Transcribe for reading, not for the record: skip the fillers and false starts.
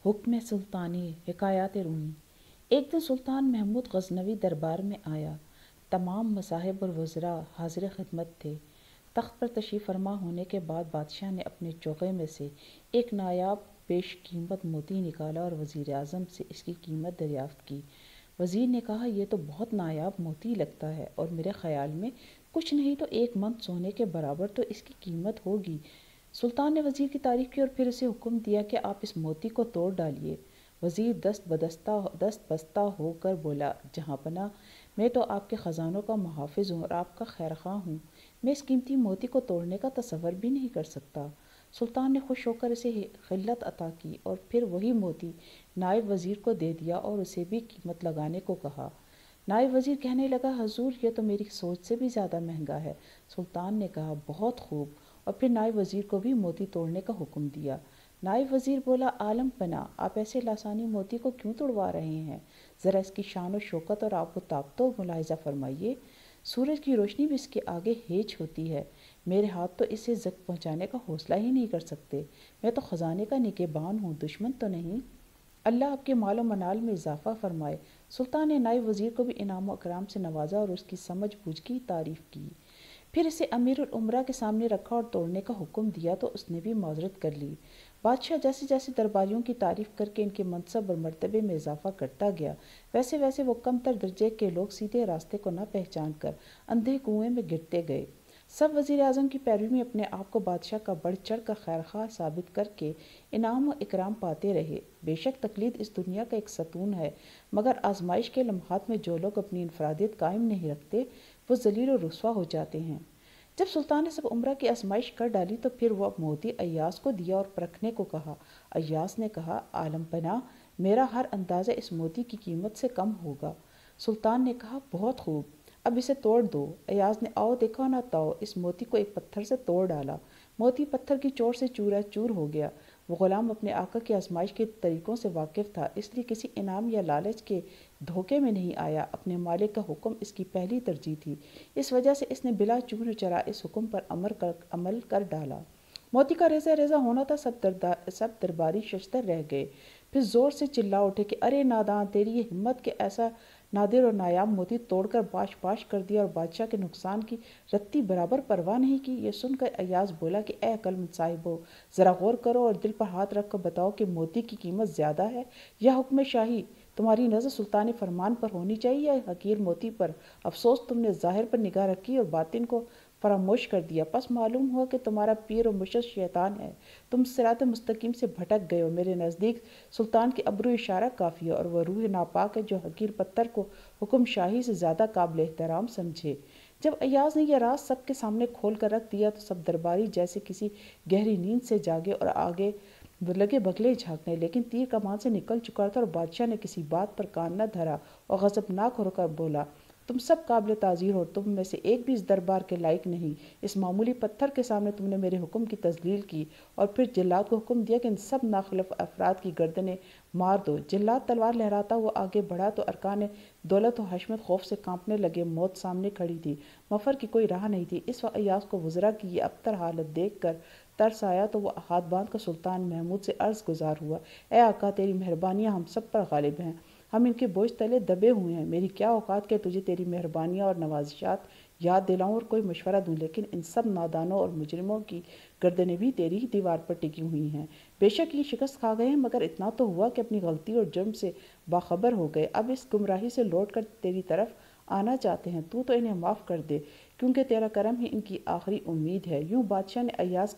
حکم سلطانی حکایات رومی۔ ایک دن سلطان محمود غزنوی دربار میں آیا۔ تمام مصاحب اور وزراء حاضر خدمت تھے۔ تخت پر تشریف فرما ہونے کے بعد بادشاہ نے اپنے چوغے میں سے ایک نایاب بیش قیمت موتی نکالا اور وزیر اعظم سے اس کی قیمت دریافت کی۔ وزیر نے کہا، یہ تو بہت نایاب موتی لگتا ہے اور میرے خیال میں کچھ نہیں تو 1 من سونے کے برابر تو اس کی قیمت ہوگی۔ سلطان نے وزیر کی تعریف کی اور پھر اسے حکم دیا کہ آپ اس موتی کو توڑ ڈالیے۔ وزیر دست بستہ ہو کر بولا، جہاں پناہ، میں تو آپ کے خزانوں کا محافظ ہوں اور آپ کا خیر خواہ ہوں، میں اس قیمتی موتی کو توڑنے کا تصور بھی نہیں کر سکتا۔ سلطان نے خوش ہو کر اسے خلعت عطا کی اور پھر وہی موتی نائب وزیر کو دے دیا اور اسے بھی قیمت لگانے کو کہا۔ نائب وزیر کہنے لگا، حضور یہ تو میری سوچ سے بھی زیادہ مہنگا ہے۔ سلطان نے کہا، بہت خوب، اور پھر نائب وزیر کو بھی موتی توڑنے کا حکم دیا۔ نائب وزیر بولا، عالم پناہ، آپ ایسے لاسانی موتی کو کیوں توڑوا رہے ہیں؟ ذرا اس کی شان و شوکت اور آب و تاب تو ملاحظہ فرمائیے۔ سورج کی روشنی بھی اس کے آگے ہیچ ہوتی ہے۔ میرے ہاتھ تو اسے زخم پہنچانے کا حوصلہ ہی نہیں کر سکتے۔ میں تو خزانے کا نگہبان ہوں، دشمن تو نہیں۔ اللہ آپ کے مال و منال میں اضافہ فرمائے۔ سلطان نے نائب وزیر کو بھی انعام و اکرام سے نوازا اور اس کی سمجھ بوجھ کی تعریف کی۔ پھر اسے امیر الامراء کے سامنے رکھا اور توڑنے کا حکم دیا تو اس نے بھی معذرت کر لی۔ بادشاہ جیسے جیسے درباریوں کی تعریف کر کے ان کے منصب اور مرتبے میں اضافہ کرتا گیا، ویسے ویسے وہ کم تر درجے کے لوگ سیدھے راستے کو نہ پہچان کر اندھے کنویں میں گرتے گئے۔ سب وزیر اعظم کی پیروی میں اپنے آپ کو بادشاہ کا بڑھ چڑھ کر خیر خواہ ثابت کر کے انعام و اکرام پاتے رہے۔ بے شک تقلید اس دنیا کا ایک ستون ہے، مگر آزمائش کے لمحات میں جو لوگ اپنی انفرادیت قائم نہیں رکھتے وہ ذلیل و رسوا ہو جاتے ہیں۔ جب سلطان نے سب امراء کی آزمائش کر ڈالی تو پھر وہ موتی ایاز کو دیا اور پرکھنے کو کہا۔ ایاز نے کہا، عالم پناہ، میرا ہر اندازہ اس موتی کی قیمت سے کم ہوگا۔ سلطان نے کہا، بہت خوب، اب اسے توڑ دو۔ ایاز نے آؤ دیکھو نہ تاؤ اس موتی کو ایک پتھر سے توڑ ڈالا۔ موتی پتھر کی چوٹ سے چورا چور ہو گیا۔ وہ غلام اپنے آقا کی آزمائش کے طریقوں سے واقف تھا، اس لیے کسی انعام یا لالچ کے دھوکے میں نہیں آیا۔ اپنے مالک کا حکم اس کی پہلی ترجیح تھی، اس وجہ سے اس نے بلا چون و چرا اس حکم پر عمل کر ڈالا۔ موتی کا ریزہ ریزہ ہونا تھا، سب درباری ششدر رہ گئے، پھر زور سے چلا اٹھے کہ ارے نادان، تیری یہ ہمت کہ ایسا نادر اور نایاب موتی توڑ کر باش باش کر دیا اور بادشاہ کے نقصان کی رتی برابر پرواہ نہیں کی۔ یہ سن کر ایاز بولا کہ اے عقل مند صاحبو، ذرا غور کرو اور دل پر ہاتھ رکھ کر بتاؤ کہ موتی کی قیمت زیادہ ہے یا حکم شاہی؟ تمہاری نظر سلطان فرمان پر ہونی چاہیے یا حقیر موتی پر؟ افسوس تم نے ظاہر پر نگاہ رکھی اور باطن کو فراموش کر دیا، پس معلوم ہوا کہ تمہارا پیر و مرشد شیطان ہے۔ تم صراط مستقیم سے بھٹک گئے ہو۔ میرے نزدیک سلطان کی ابرو اشارہ کافی ہے اور وہ روح ناپاک ہے جو حقیر پتھر کو حکم شاہی سے زیادہ قابل احترام سمجھے۔ جب ایاز نے یہ راز سب کے سامنے کھول کر رکھ دیا تو سب درباری جیسے کسی گہری نیند سے جاگے اور آگے لگے بگلے جھانکنے، لیکن تیر کمان سے نکل چکا تھا اور بادشاہ نے کسی بات پر کان نہ دھرا اور غضبناک ہو کر بولا، تم سب قابل تعزیر ہو، تم میں سے ایک بھی اس دربار کے لائق نہیں۔ اس معمولی پتھر کے سامنے تم نے میرے حکم کی تذلیل کی اور پھر جلاد کو حکم دیا کہ ان سب ناخلف افراد کی گردنیں مار دو۔ جلاد تلوار لہراتا ہوا آگے بڑھا تو ارکان دولت و حشمت خوف سے کانپنے لگے۔ موت سامنے کھڑی تھی، مفر کی کوئی راہ نہیں تھی۔ اس وقت ایاز کو وزراء کی یہ ابتر حالت دیکھ کر ترس آیا تو وہ ہاتھ باندھ کر سلطان محمود سے عرض گزار ہوا، اے آقا، تیری مہربانیاں ہم سب پر غالب ہیں، ہم ان کے بوجھ تلے دبے ہوئے ہیں۔ میری کیا اوقات کہ تجھے تیری مہربانیاں اور نوازشات یاد دلاؤں اور کوئی مشورہ دوں، لیکن ان سب نادانوں اور مجرموں کی گردنیں بھی تیری ہی دیوار پر ٹکی ہوئی ہیں۔ بے شک یہ شکست کھا گئے ہیں، مگر اتنا تو ہوا کہ اپنی غلطی اور جرم سے باخبر ہو گئے، اب اس گمراہی سے لوٹ کر تیری طرف آنا چاہتے ہیں۔ تو انہیں معاف کر دے، کیونکہ تیرا کرم ہی ان کی آخری امید ہے۔ یوں بادشاہ نے ایاز